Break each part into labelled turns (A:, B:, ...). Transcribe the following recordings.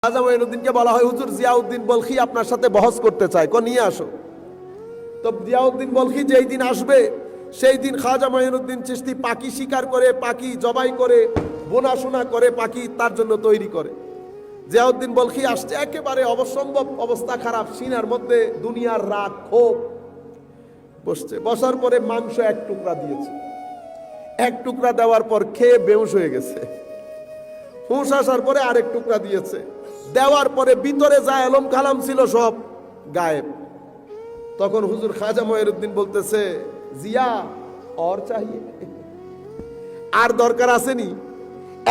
A: খাজা মঈনুদ্দিনকে বলা হয়, হুজুর জিয়াউদ্দিন বলখি আপনার সাথে বহস করতে চায়, নিয়ে আসো। তো জিয়াউদ্দিন বলখি যেই দিন আসবে সেই দিন খাজা মঈনুদ্দিন চিশতি পাখি শিকার করে, পাখি জবাই করে, বোনাশোনা করে, পাখি তার জন্য তৈরি করে। জিয়াউদ্দিন বলখি আসছে, একেবারে অবসম্ভব অবস্থা খারাপ, সিনার মধ্যে দুনিয়ার রাগ ক্ষোভ। বসছে, বসার পরে মাংস এক টুকরা দিয়েছে, এক টুকরা দেওয়ার পর খেয়ে বেহুশ হয়ে গেছে। হুঁশ আসার পরে আরেক টুকরা দিয়েছে, দেওয়ার পরে ভিতরে যা এলম কালাম ছিল সব গায়েব। তখন হুজুর খাজা মঈনুদ্দিন বলতেছে, জিয়া और चाहिए, আর দরকার আসেনি।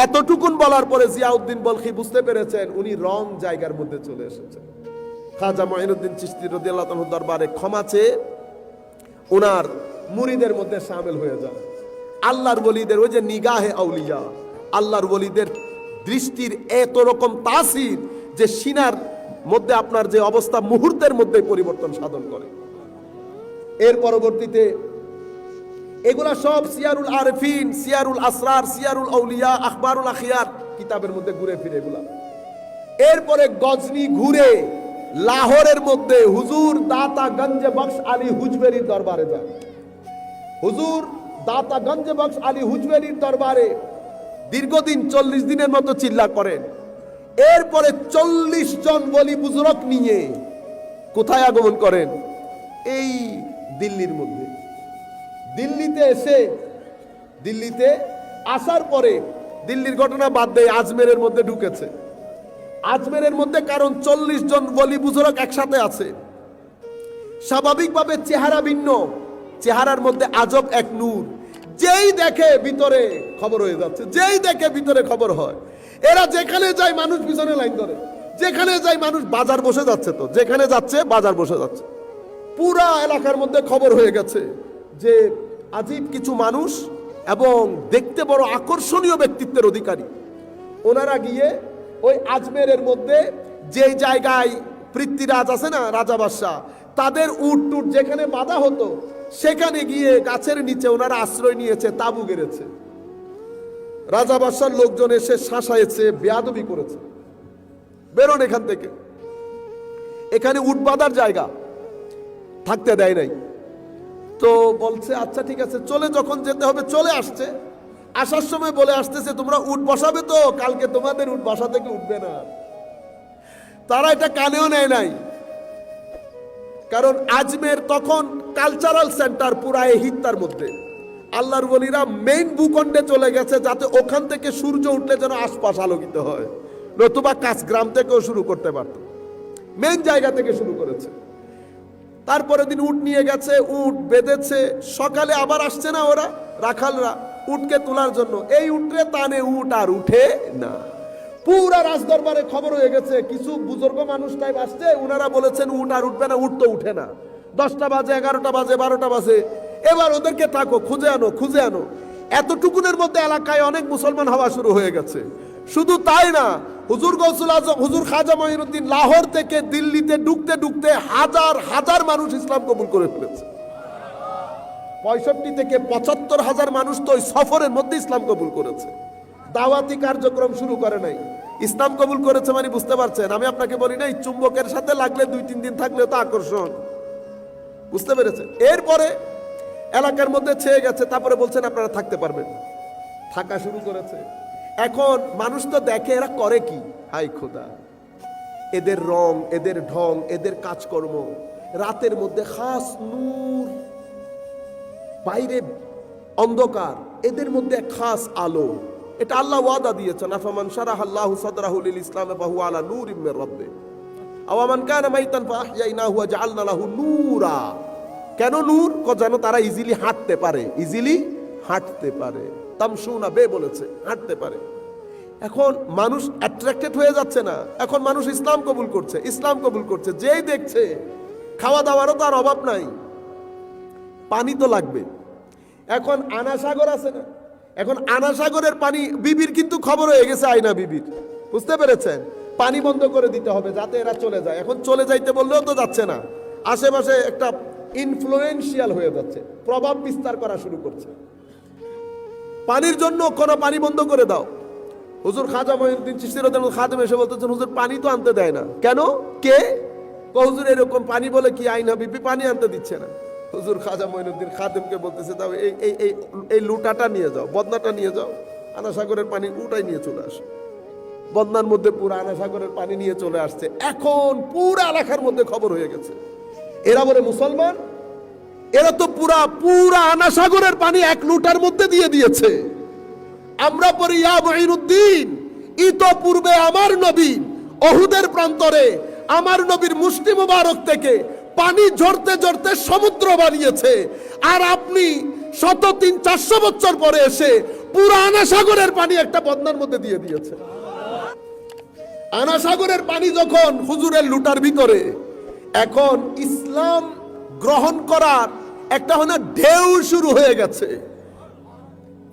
A: এতটুকুন বলার পরে জিয়াউদ্দিন বলখি বুঝতে পেরেছেন উনি রং জায়গার মধ্যে চলে এসেছেন। খাজা মঈনুদ্দিন চিশতি রাদিয়াল্লাহু তাআলা দরবারে ক্ষমা চেয়ে ওনার মুরিদের মধ্যে শামিল হয়ে যান। আল্লাহর ওলিদের ওই যে নিগাহে আউলিয়া, আল্লাহর ওলিদের দৃষ্টির এত রকম তাসির যে সিনার মধ্যে আপনার যে অবস্থা মুহূর্তের মধ্যে পরিবর্তন সাধন করে। এর পরবর্তীতে এগুলা সব সিয়ারুল আরফিন, সিয়ারুল আসরার, সিয়ারুল আউলিয়া, আখবারুল আখিয়ার কিতাবের মধ্যে ঘুরে ফিরে এগুলা। এরপরে গজনি ঘুরে লাহোরের মধ্যে হুজুর দাতা গঞ্জে বখশ আলী হুজবেরির দরবারে যান। হুজুর দাতা গঞ্জে বখশ আলী হুজবেরির দরবারে দীর্ঘদিন 40 দিনের মতো চিল্লা করেন। এরপরে 40 জন ওলি বুজুর্গ নিয়ে কোথায় আগমন করেন? এই দিল্লির মধ্যে। দিল্লিতে আসার পরে দিল্লির ঘটনা বাদ দিয়ে আজমেরের মধ্যে ঢুকেছে। আজমেরের মধ্যে কারণ 40 জন ওলি বুজুর্গ একসাথে আছে, স্বাভাবিকভাবে চেহারা ভিন্ন, চেহারার মধ্যে আজব এক নূর। যেই দেখে ভিতরে খবর হয়ে যাচ্ছে, যেই দেখে ভিতরে খবর হয়। এরা যেখানে যায় মানুষ পিছনে লাইন ধরে, যেখানে যায় মানুষ, বাজার বসে যাচ্ছে, তো যেখানে যাচ্ছে বাজার বসে যাচ্ছে। পুরা এলাকার মধ্যে খবর হয়ে গেছে যে আজীব কিছু মানুষ এবং দেখতে বড় আকর্ষণীয় ব্যক্তিত্বের অধিকারী। ওনারা গিয়ে ওই আজমেরের মধ্যে যেই জায়গায় পৃথ্বীরাজ আছে না, রাজা বাদশাহ, তাদের উট টুট যেখানে বাঁধা হতো সেখানে গিয়ে গাছের নিচে ওনারা আশ্রয় নিয়েছে, তাবু গেড়েছে। রাজা বাদশার লোকজন এসে শাসায়েছে, বেয়াদবি করেছে, বেরোন এখান থেকে। এখানে উট বাঁধার জায়গা, থাকতে দেয় নাই। তো বলছে আচ্ছা ঠিক আছে, চলে যখন যেতে হবে চলে আসছে। আসার সময় বলে আসতেছে, তোমরা উট বসাবে তো, কালকে তোমাদের উট বাসা থেকে উঠবে না। তারা এটা কানেও নেয় নাই, কারণ আজমের তখন কালচারাল সেন্টার পুরা এই হিত্তার মধ্যে। আল্লাহর ওলিরা মেইন ভূখণ্ডে চলে গেছে, যাতে ওখান থেকে সূর্য উঠলে যেন আশপাশ আলোকিত হয়, নতুবা কাছ গ্রাম থেকেও শুরু করতে পারত। মেইন জায়গা থেকে শুরু করেছে। তারপরে দিন উট নিয়ে গেছে, উট বেঁধেছে। সকালে আবার আসছে না ওরা রাখালরা উটকে তোলার জন্য, এই উটরে টানে উট আর উঠে না। পুরা রাজদরবারে খবর হয়ে গেছে, কিছু বুজুর্গ মানুষ টাইপ আসছে, ওনারা বলেছেন উট আর উঠবে না, উট তো উঠে না। 10টা বাজে, 11টা বাজে, 12টা বাজে, এবার ওদেরকে থাকো, খুঁজে আনো। এতটুকুনের মধ্যে এলাকায় অনেক মুসলমান হওয়া শুরু হয়ে গেছে। শুধু তাই না, হুজুর গৌসুল আজম হুজুর খাজা মঈনুদ্দিন লাহোর থেকে দিল্লিতে ঢুকতে ঢুকতে হাজার হাজার মানুষ ইসলাম কবুল করে ফেলেছে। 65 থেকে 75,000 মানুষ তো ওই সফরের মধ্যে ইসলাম কবুল করেছে। দাওয়াতি কার্যক্রম শুরু করে নাই, ইসলাম কবুল করেছে। মানে বুঝতে পারছেন, আমি আপনাকে বলি নাই চুম্বকের সাথে লাগলে 2-3 দিন থাকলে তো আকর্ষণ, বুঝতে পেরেছেন? এরপরে এলাকার মধ্যে ছেয়ে গেছে, তারপরে বলছেন আপনারা থাকতে পারবেন। থাকা শুরু করেছে। এখন মানুষ তো দেখে এরা করে কি, হাই খোদা, এদের রং, এদের ঢং, এদের কাজকর্ম, রাতের মধ্যে খাস নূর, বাইরে অন্ধকার, এদের মধ্যে খাস আলো। এটা আল্লাহ ওয়াদা দিয়েছেন, আফামান শারাহাল্লাহু সাদরাহু লিল ইসলাম ফাহুয়া আলা নূরিম মির রাব্বিহ আও মান কানা মাইতান ফাহইয়াইনাহু ওয়া জাআলনা লাহু নূরা। কেন নূর? যেন তারা ইজিলি হাঁটতে পারে। তামশুনা বে বলেছে, হাঁটতে পারে। এখন মানুষ অ্যাট্রাক্টেড হয়ে যাচ্ছে না, এখন মানুষ ইসলাম কবুল করছে। যেই দেখছে, খাওয়া দাওয়ারও তার অভাব নাই, পানি তো লাগবে। এখন আনাসাগর আছে না, এখন আনাসাগরের পানি বিবির কিন্তু খবর হয়ে গেছে, আয়না বিবির, বুঝতে পেরেছেন? পানি বন্ধ করে দিতে হবে যাতে এরা চলে যায়। এখন চলে যাইতে বললেও তো যাচ্ছে না, আশেপাশে একটা ইনফ্লুয়েন্সিয়াল হয়ে যাচ্ছে, প্রভাব বিস্তার করা শুরু করছে। পানির জন্য কোনো পানি বন্ধ করে দাও। হুজুর খাজা মঈনুদ্দিন চিশতি রাদিয়াল্লাহু আনহু খাদেম এসে বলতেছেন, হুজুর পানি তো আনতে দেয় না। কেন? কে? হুজুর এরকম পানি বলে কি আইন হবে, পানি আনতে দিচ্ছে না। হুজুর খাজা মঈনুদ্দিন খাদেমকে বলতেছে, তাও এই লুটাটা নিয়ে যাও, বদনাটা নিয়ে যাও, আনা সাগরের পানি উঠাই নিয়ে চলে আসো। বদনার মধ্যে পুরো আনা সাগরের পানি নিয়ে চলে আসছে। এখন পুরা এলাকার মধ্যে খবর হয়ে গেছে, এরা বলে মুসলমান, এরা তো পুরা আনা সাগরের পানি এক লুটার মধ্যে দিয়ে দিয়েছে। আমরা পড়ি ইয়া মঈনুদ্দিন, ইতোপূর্বে আমার নবী অহুদের প্রান্তরে আমার নবীর মুষ্টি মুবারক থেকে পানি ঝরতে ঝরতে সমুদ্র বানিয়েছে, আর আপনি 300-400 বছর পরে এসে পুরো আনা সাগরের পানি একটা বদনার মধ্যে দিয়ে দিয়েছে। আনা সাগরের পানি যখন হুজুরের লুটার ভিতরে, এখন ইসলাম গ্রহণ করার একটা ঢেউ শুরু হয়ে গেছে।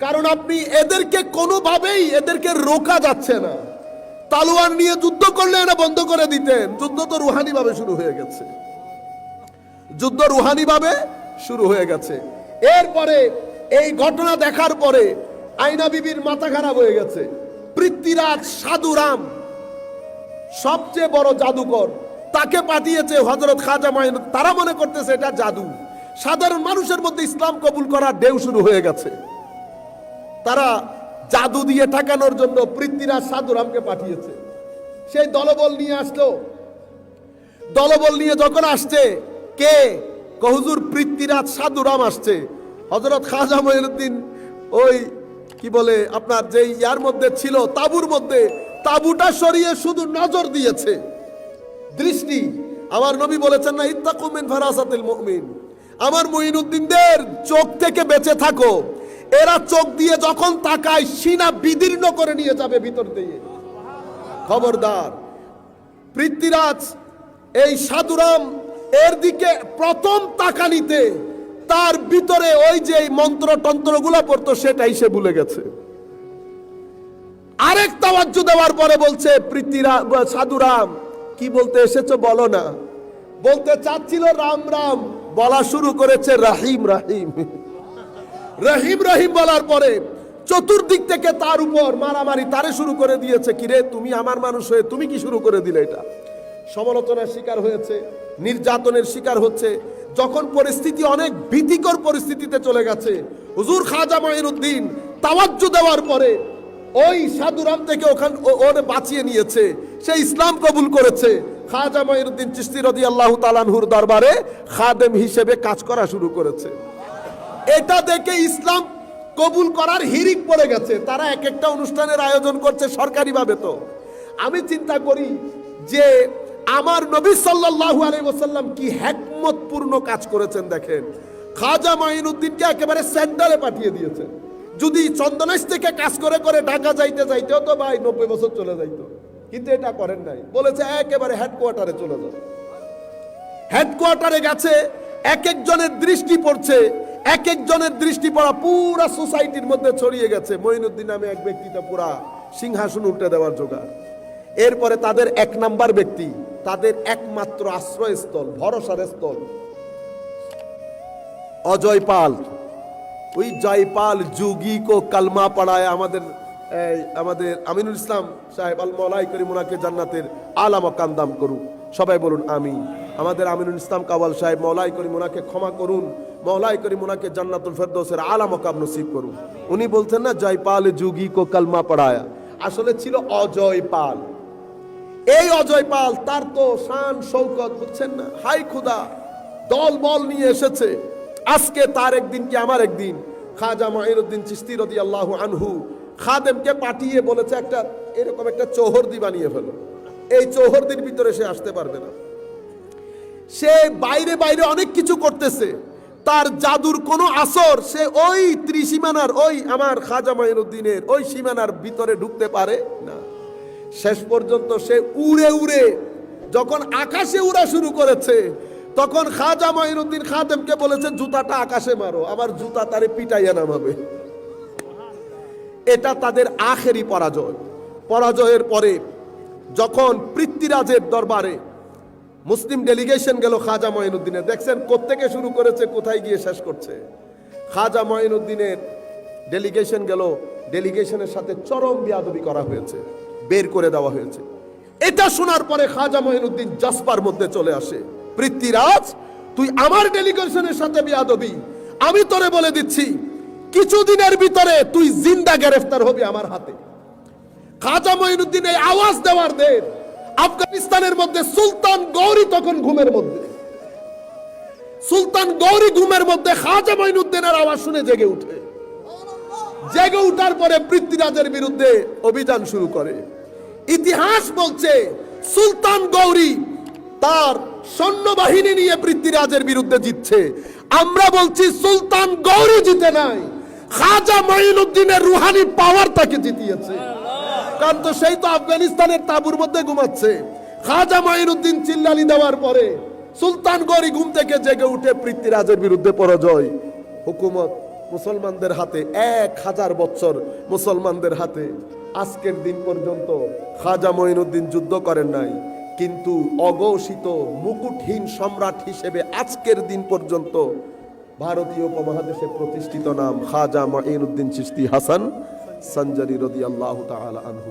A: কারণ আপনি এদেরকে কোনোভাবেই এদেরকে রোকা যাচ্ছে না। তালোয়ার নিয়ে যুদ্ধ করলে এরা বন্ধ করে দিতেন। যুদ্ধ তো রুহানি ভাবে শুরু হয়ে গেছে, যুদ্ধ রুহানি ভাবে শুরু হয়ে গেছে। এরপরে এই ঘটনা দেখার পরে আয়না বিবির মাথা খারাপ হয়ে গেছে। পৃথ্বীরাজ সাধুরাম, সবচেয়ে বড় জাদুকর, তাকে পাঠিয়েছে হযরত খাজা মঈনুদ্দিন। তারা মনে করতেছে এটা জাদু। সাধারণ মানুষের মধ্যে ইসলাম কবুল করার ঢেউ শুরু হয়ে গেছে। তারা জাদু দিয়ে ঠেকানোর জন্য পৃথ্বীরাজ সাধুরামকে পাঠিয়েছে। সেই দলবল নিয়ে আসলো। দলবল নিয়ে যখন আসছে, কে? হুজুর পৃথ্বীরাজ সাধুরাম আসছে। হযরত খাজা মঈনুদ্দিন ওই কি বলে আপনার যে ইয়ার মধ্যে ছিল, তাবুর মধ্যে, তাবুটা সরিয়ে শুধু নজর দিয়েছে, দৃষ্টি। আমার নবী বলেছেন না, ইত্তাকু মিন ফারাসাতিল মুমিন, আমার মঈনুদ্দিনদের চোখ থেকে বেঁচে থাকো। এরা চোখ দিয়ে যখন তাকায় সিনা বিদীর্ণ করে নিয়ে যাবে ভিতর দিয়ে। খবরদার। পৃথ্বীরাজ এই সাধুরাম এর দিকে প্রথম তাকানিতে তার ভিতরে ওই যে মন্ত্র তন্ত্রগুলো পড়তো সেটাই সে ভুলে গেছে। আরেক তাওয়াজ্জু দেওয়ার পরে বলছে, পৃথ্বীরাজ সাধুরাম কি বলতে এসেছো বলো না। বলতে চাচ্ছিল রাম রাম, বলা শুরু করেছে রাহিম রাহিম। রহিম রহিম বলার পরে চতুর্দিক থেকে তার উপর মারামারি তারে শুরু করে দিয়েছে। কিরে, তুমি আমার মানুষ হয়ে তুমি কি শুরু করে দিলে? এটা সমালোচনার শিকার হয়েছে, নির্যাতনের শিকার হচ্ছে। যখন পরিস্থিতি অনেক ভীতিকর পরিস্থিতিতে চলে গেছে, হুজুর খাজা মঈনুদ্দিন তাওয়াজ্জু দেওয়ার পরে ওই সাধুরাম থেকে ওরে বাঁচিয়ে নিয়েছে। সে ইসলাম কবুল করেছে। খাজা মঈনুদ্দিন চিশতি রাদিয়াল্লাহু তাআলা আনহুর দরবারে খাদেম হিসেবে কাজ করা শুরু করেছে। এটা দেখে ইসলাম কবুল করার হিড়িক পড়ে গেছে। তারা এক একটা অনুষ্ঠানের আয়োজন করছে সরকারিভাবে। তো আমি চিন্তা করি যে আমার নবী সাল্লাল্লাহু আলাইহি ওয়াসাল্লাম কি হিকমতপূর্ণ কাজ করেছেন। দেখেন, খাজা মঈনুদ্দিনকে একেবারে সেন্টারে পাঠিয়ে দিয়েছেন। যদি চন্দনাইশ থেকে কাজ করে করে ঢাকা যাইতে যাইতেও তো ভাই 90 বছর চলে যাইতো, কিন্তু এটা করেন নাই। বলেছে একেবারে হেডকোয়ার্টারে চলে যাও। হেডকোয়ার্টারে গেছে, এক একজনের দৃষ্টি পড়ছে, এক একজনের দৃষ্টি পড়া পুরা সোসাইটির মধ্যে ছড়িয়ে গেছে। মঈনুদ্দিন নামে এক ব্যক্তিটা পুরা সিংহাসন উল্টে দেওয়ার জোগাড়। এরপরে তাদের 1 নাম্বার ব্যক্তি, তাদের একমাত্র আশ্রয়স্থল, ভরসার স্থল, অজয় পাল। ওই জয়পাল যুগী কো কালমা পড়ায় আমাদের আমিনুল ইসলাম সাহেব, আল মওলাই করিম ওনাকে জান্নাতের আলা মাকাম দান করুন। সবাই বলুন আমিন। আমাদের আমিনুল ইসলাম কাওয়াল সাহেব, মওলাই করিম ওনাকে ক্ষমা করুন, মওলাই করিম ওনাকে জান্নাতুল ফেরদৌসের আলা মাকাম নসিব করুন। উনি বলছেন না জয়পাল যুগী কো কালমা পড়ায়া, আসলে ছিল অজয় পাল। এই অজয় পাল, তার তো শান শৌকত বুঝছেন না, হাই খুদা, দল বল নিয়ে এসেছে। আজকে তার একদিন কি আমার একদিন, খাজা মঈনুদ্দিন চিশতি রাদিয়াল্লাহু আনহু খাদেমকে পাঠিয়ে বলেছে একটা এরকম একটা চৌহর্দি বানিয়ে ফেলো। এই চৌহর্দির ভিতরে সে আসতে পারবে না। সে বাইরে বাইরে অনেক কিছু করতেছে, তার জাদুর কোনো আসর সে ওই ত্রিসীমানার, ওই আমার খাজা মঈনুদ্দিনের ওই সীমানার ভিতরে ঢুকতে পারে না। শেষ পর্যন্ত সে উড়ে উড়ে যখন আকাশে উড়া শুরু করেছে, তখন খাজা মঈনুদ্দিন খাদেমকে বলেছে জুতাটা আকাশে মারো, আমার জুতা তারে পিটাইয়া নামাবে। এটা তাদের আখেরি পরাজয়। পরাজয়ের পরে যখন পৃথ্বীরাজের দরবারে মুসলিম ডেলিগেশন গেল খাজা মঈনুদ্দিনের, দেখছেন কোত্থেকে শুরু করেছে কোথায় গিয়ে শেষ করছে। খাজা মঈনুদ্দিনের ডেলিগেশন গেল ডেলিগেশনের সাথে চরম বেয়াদবি করা হয়েছে, বের করে দেওয়া হয়েছে। এটা শোনার পরে খাজা মঈনুদ্দিন জাসপার মধ্যে চলে আসে, পৃথ্বীরাজ তুই আমার ডেলিগেশনের সাথে বেয়াদবি, আমি তোরে বলে দিচ্ছি কিছুদিনের ভিতরে তুই জিন্দা গ্রেফতার হবি আমার হাতে। খাজা মঈনুদ্দিন এই আওয়াজ দেওয়ার দের আফগানিস্তানের মধ্যে সুলতান গৌরী তখন ঘুমের মধ্যে, সুলতান গৌরী ঘুমের মধ্যে খাজা মঈনুদ্দিনের আওয়াজ শুনে জেগে উঠে। জেগে উঠার পরে পৃথ্বীরাজের বিরুদ্ধে অভিযান শুরু করে। ইতিহাস বলছে সুলতান গৌরী তার সৈন্যবাহিনী নিয়ে পৃথ্বীরাজের বিরুদ্ধে জিতছে। আমরা বলছি সুলতান গৌরী জিতে নাই, খাজা মঈনুদ্দিনের রুহানি পাওয়ার তাকে জিতিয়েছে। কারণ তো সেই তো আফগানিস্তানের তাঁবুর মধ্যে ঘুমাচ্ছে। খাজা মঈনুদ্দিন চিল্লানি দেওয়ার পরে সুলতান গৌরী ঘুম থেকে জেগে উঠে পৃথ্বীরাজের বিরুদ্ধে পরাজয়। হুকুমত মুসলমানদের হাতে, 1000 বছর মুসলমানদের হাতে। আজকের দিন পর্যন্ত খাজা মঈনুদ্দিন যুদ্ধ করেন নাই, কিন্তু অঘোষিত মুকুটহীন সম্রাট হিসেবে আজকের দিন পর্যন্ত ভারতীয় উপমহাদেশে প্রতিষ্ঠিত নাম খাজা মঈনুদ্দিন চিশতি হাসান সঞ্জারি রাদিয়াল্লাহু তাআলা আনহু।